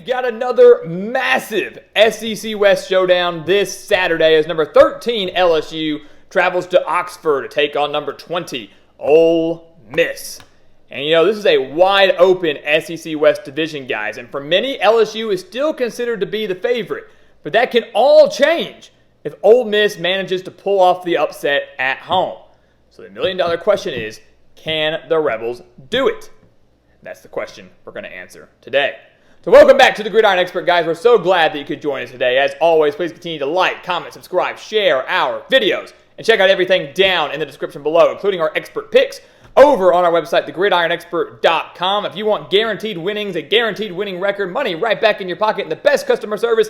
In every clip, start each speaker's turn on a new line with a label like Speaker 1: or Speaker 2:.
Speaker 1: got another massive SEC West showdown this Saturday as number 13 LSU travels to Oxford to take on number 20 Ole Miss. And this is a wide open SEC West division, guys. And for many, LSU is still considered to be the favorite. But that can all change if Ole Miss manages to pull off the upset at home. So the million-dollar question is, can the Rebels do it? That's the question we're going to answer today. So welcome back to the Gridiron Expert, guys. We're so glad that you could join us today. As always, please continue to like, comment, subscribe, share our videos, and check out everything down in the description below, including our expert picks over on our website, thegridironexpert.com. If you want guaranteed winnings, a guaranteed winning record, money right back in your pocket, and the best customer service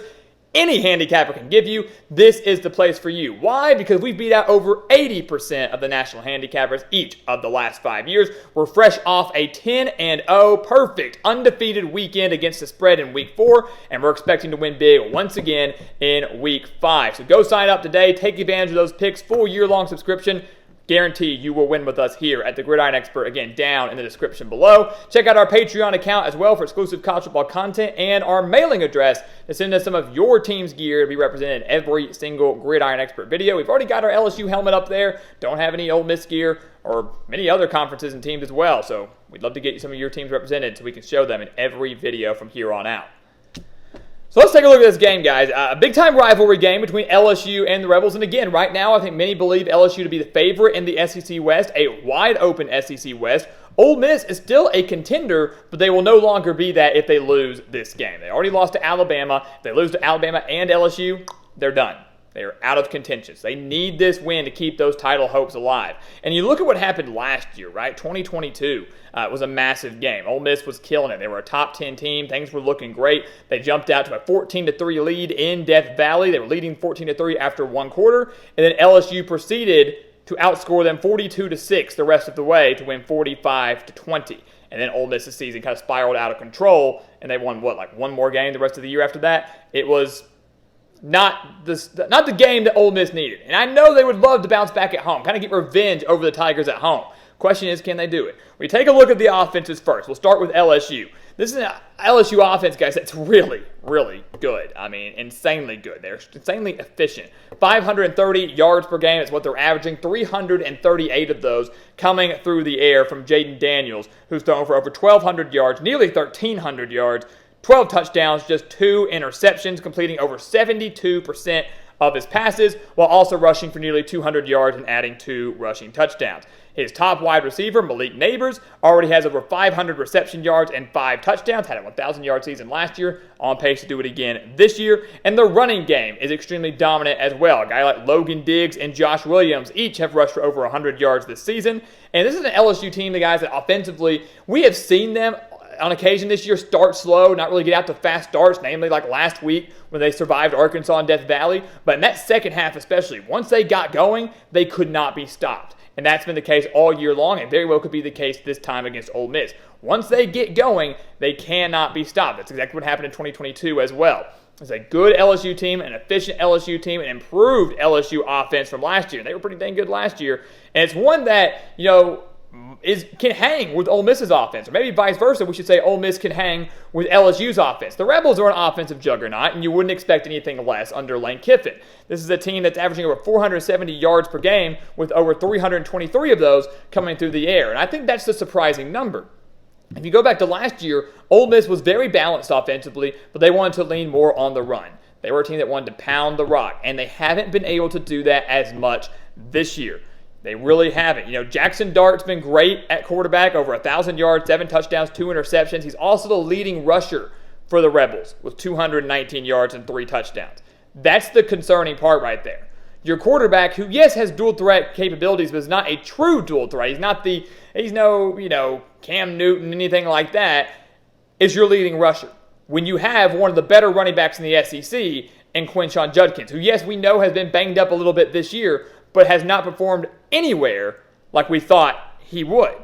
Speaker 1: any handicapper can give you, this is the place for you. Why? Because we beat out over 80% of the national handicappers each of the last 5 years. We're fresh off a 10-0 perfect undefeated weekend against the spread in week 4, and we're expecting to win big once again in week 5. So go sign up today, take advantage of those picks, full year-long subscription. Guarantee you will win with us here at the Gridiron Expert, again, down in the description below. Check out our Patreon account as well for exclusive college football content and our mailing address to send us some of your team's gear to be represented in every single Gridiron Expert video. We've already got our LSU helmet up there. Don't have any Ole Miss gear or many other conferences and teams as well. So we'd love to get some of your teams represented so we can show them in every video from here on out. So let's take a look at this game, guys. A big-time rivalry game between LSU and the Rebels. And again, right now, I think many believe LSU to be the favorite in the SEC West, a wide-open SEC West. Ole Miss is still a contender, but they will no longer be that if they lose this game. They already lost to Alabama. If they lose to Alabama and LSU, they're done. They are out of contention. They need this win to keep those title hopes alive. And you look at what happened last year, right? 2022 was a massive game. Ole Miss was killing it. They were a top 10 team. Things were looking great. They jumped out to a 14-3 lead in Death Valley. They were leading 14-3 after one quarter. And then LSU proceeded to outscore them 42-6 the rest of the way to win 45-20. And then Ole Miss's season kind of spiraled out of control. And they won, one more game the rest of the year after that? It was not the game that Ole Miss needed. And I know they would love to bounce back at home, kind of get revenge over the Tigers at home. Question is, can they do it? We take a look at the offenses first. We'll start with LSU. This is an LSU offense, guys, that's really, really good. I mean, insanely good. They're insanely efficient. 530 yards per game is what they're averaging. 338 of those coming through the air from Jaden Daniels, who's thrown for over 1,200 yards, nearly 1,300 yards, 12 touchdowns, just 2 interceptions, completing over 72% of his passes, while also rushing for nearly 200 yards and adding 2 rushing touchdowns. His top wide receiver, Malik Neighbors, already has over 500 reception yards and 5 touchdowns, had a 1,000-yard season last year, on pace to do it again this year. And the running game is extremely dominant as well. A guy like Logan Diggs and Josh Williams each have rushed for over 100 yards this season. And this is an LSU team, the guys that offensively, we have seen them on occasion this year start slow, not really get out to fast starts, namely like last week when they survived Arkansas and Death Valley. But in that second half especially, once they got going, they could not be stopped. And that's been the case all year long, and very well could be the case this time against Ole Miss. Once they get going, they cannot be stopped. That's exactly what happened in 2022 as well. It's a good LSU team, an efficient LSU team, an improved LSU offense from last year. They were pretty dang good last year. And it's one that, can hang with Ole Miss's offense, or maybe vice versa. We should say Ole Miss can hang with LSU's offense. The Rebels are an offensive juggernaut, and you wouldn't expect anything less under Lane Kiffin. This is a team that's averaging over 470 yards per game, with over 323 of those coming through the air. And I think that's the surprising number. If you go back to last year, Ole Miss was very balanced offensively, but they wanted to lean more on the run. They were a team that wanted to pound the rock, and they haven't been able to do that as much this year. They really haven't. Jackson Dart's been great at quarterback, over 1,000 yards, 7 touchdowns, 2 interceptions. He's also the leading rusher for the Rebels with 219 yards and 3 touchdowns. That's the concerning part right there. Your quarterback, who, yes, has dual threat capabilities, but is not a true dual threat. He's no Cam Newton, anything like that, is your leading rusher. When you have one of the better running backs in the SEC in Quinshon Judkins, who, yes, we know has been banged up a little bit this year, but has not performed anywhere like we thought he would.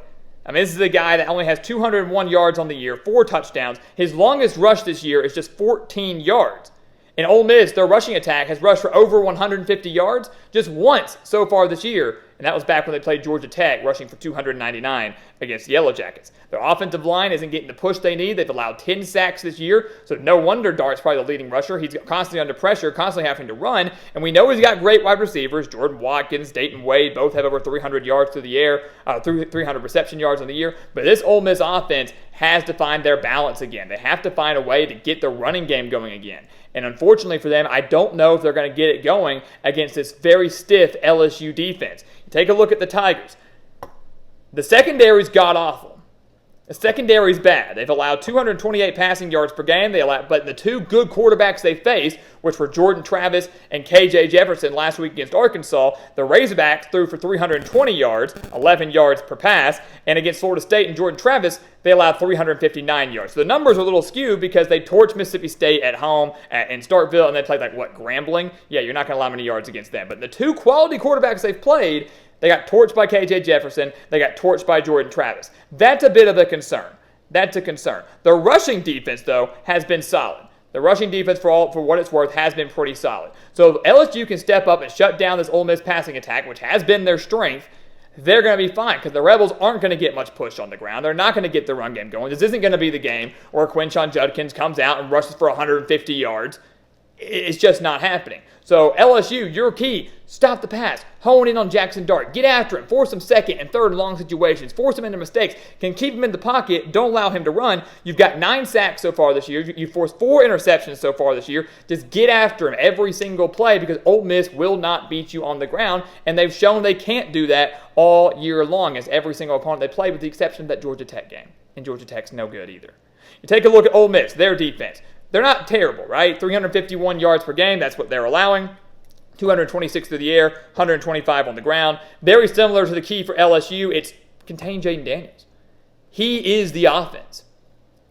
Speaker 1: I mean, this is a guy that only has 201 yards on the year, 4 touchdowns. His longest rush this year is just 14 yards. In Ole Miss, their rushing attack has rushed for over 150 yards just once so far this year, and that was back when they played Georgia Tech, rushing for 299 against the Yellow Jackets. Their offensive line isn't getting the push they need. They've allowed 10 sacks this year, so no wonder Dart's probably the leading rusher. He's constantly under pressure, constantly having to run, and we know he's got great wide receivers. Jordan Watkins, Dayton Wade, both have over 300 yards through the air, 300 reception yards on the year, but this Ole Miss offense has to find their balance again. They have to find a way to get the running game going again. And unfortunately for them, I don't know if they're going to get it going against this very stiff LSU defense. Take a look at the Tigers. The secondary's god-awful. The secondary's bad. They've allowed 228 passing yards per game. But the two good quarterbacks they faced, which were Jordan Travis and KJ Jefferson last week against Arkansas, the Razorbacks threw for 320 yards, 11 yards per pass, and against Florida State and Jordan Travis, they allowed 359 yards. So the numbers are a little skewed because they torched Mississippi State at home in Starkville, and they played Grambling? Yeah, you're not going to allow many yards against them. But the two quality quarterbacks they've played, they got torched by KJ Jefferson. They got torched by Jordan Travis. That's a bit of a concern. That's a concern. The rushing defense, though, has been solid. The rushing defense, for what it's worth, has been pretty solid. So if LSU can step up and shut down this Ole Miss passing attack, which has been their strength, they're going to be fine because the Rebels aren't going to get much push on the ground. They're not going to get the run game going. This isn't going to be the game where Quinshon Judkins comes out and rushes for 150 yards. It's just not happening. So LSU, your key, stop the pass, hone in on Jackson Dart, get after him, force him second and third and long situations, force him into mistakes, can keep him in the pocket, don't allow him to run. You've got 9 sacks so far this year. You've forced 4 interceptions so far this year. Just get after him every single play because Ole Miss will not beat you on the ground, and they've shown they can't do that all year long as every single opponent they play with the exception of that Georgia Tech game. And Georgia Tech's no good either. You take a look at Ole Miss, their defense. They're not terrible, right? 351 yards per game, that's what they're allowing. 226 through the air, 125 on the ground. Very similar to the key for LSU, it's contain Jaden Daniels. He is the offense.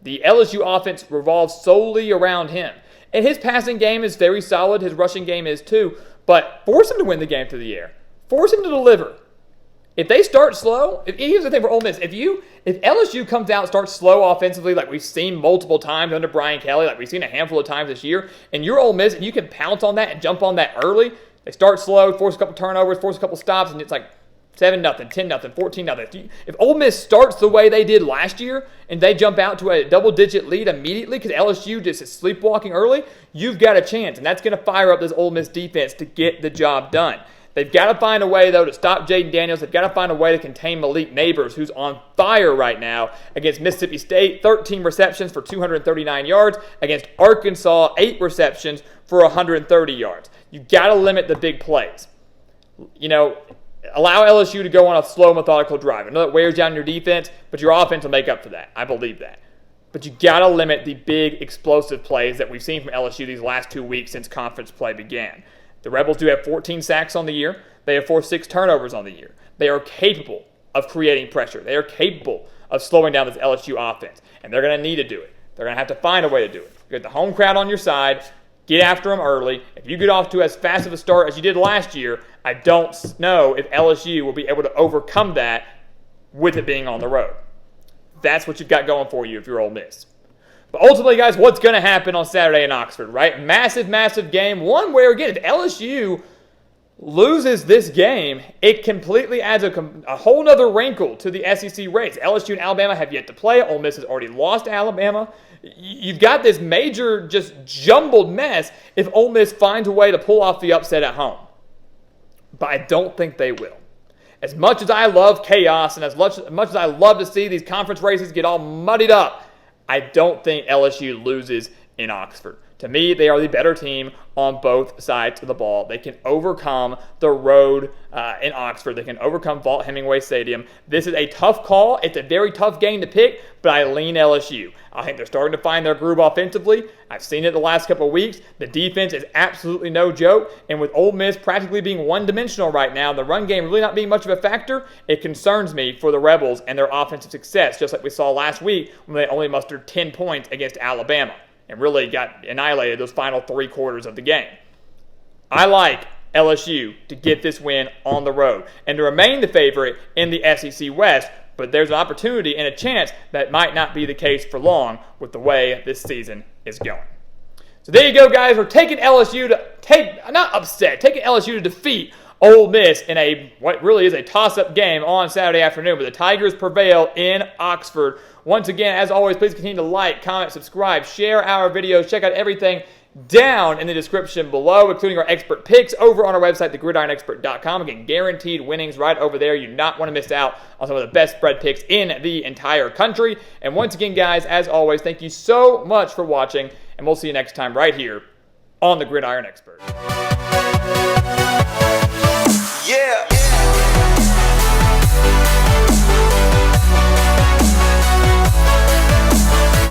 Speaker 1: The LSU offense revolves solely around him. And his passing game is very solid, his rushing game is too, but force him to win the game through the air. Force him to deliver. If they start slow, here's the thing for Ole Miss. If LSU comes out and starts slow offensively, like we've seen multiple times under Brian Kelly, like we've seen a handful of times this year, and you're Ole Miss and you can pounce on that and jump on that early, they start slow, force a couple turnovers, force a couple stops, and it's like 7-0, 10-0, 14-0. If Ole Miss starts the way they did last year and they jump out to a double-digit lead immediately because LSU just is sleepwalking early, you've got a chance, and that's going to fire up this Ole Miss defense to get the job done. They've got to find a way, though, to stop Jaden Daniels. They've got to find a way to contain Malik Neighbors, who's on fire right now against Mississippi State. 13 receptions for 239 yards. Against Arkansas, 8 receptions for 130 yards. You've got to limit the big plays. Allow LSU to go on a slow, methodical drive. I know that wears down your defense, but your offense will make up for that. I believe that. But you got to limit the big, explosive plays that we've seen from LSU these last 2 weeks since conference play began. The Rebels do have 14 sacks on the year. They have forced 6 turnovers on the year. They are capable of creating pressure. They are capable of slowing down this LSU offense, and they're going to need to do it. They're going to have to find a way to do it. You got the home crowd on your side. Get after them early. If you get off to as fast of a start as you did last year, I don't know if LSU will be able to overcome that with it being on the road. That's what you've got going for you if you're Ole Miss. But ultimately, guys, what's going to happen on Saturday in Oxford, right? Massive, massive game. One where, again, if LSU loses this game, it completely adds a whole nother wrinkle to the SEC race. LSU and Alabama have yet to play. Ole Miss has already lost to Alabama. You've got this major, just jumbled mess if Ole Miss finds a way to pull off the upset at home. But I don't think they will. As much as I love chaos and as much as I love to see these conference races get all muddied up, I don't think LSU loses in Oxford. To me, they are the better team on both sides of the ball. They can overcome the road in Oxford. They can overcome Vaught Hemingway Stadium. This is a tough call. It's a very tough game to pick, but I lean LSU. I think they're starting to find their groove offensively. I've seen it the last couple of weeks. The defense is absolutely no joke, and with Ole Miss practically being one-dimensional right now, the run game really not being much of a factor, it concerns me for the Rebels and their offensive success, just like we saw last week when they only mustered 10 points against Alabama and really got annihilated those final 3 quarters of the game. I like LSU to get this win on the road and to remain the favorite in the SEC West, but there's an opportunity and a chance that might not be the case for long with the way this season is going. So there you go, guys. We're taking LSU to taking LSU to defeat Ole Miss in what really is a toss-up game on Saturday afternoon, but the Tigers prevail in Oxford. Once again, as always, please continue to like, comment, subscribe, share our videos. Check out everything down in the description below, including our expert picks over on our website, thegridironexpert.com. Again, guaranteed winnings right over there. You do not want to miss out on some of the best spread picks in the entire country. And once again, guys, as always, thank you so much for watching, and we'll see you next time right here on the Gridiron Expert.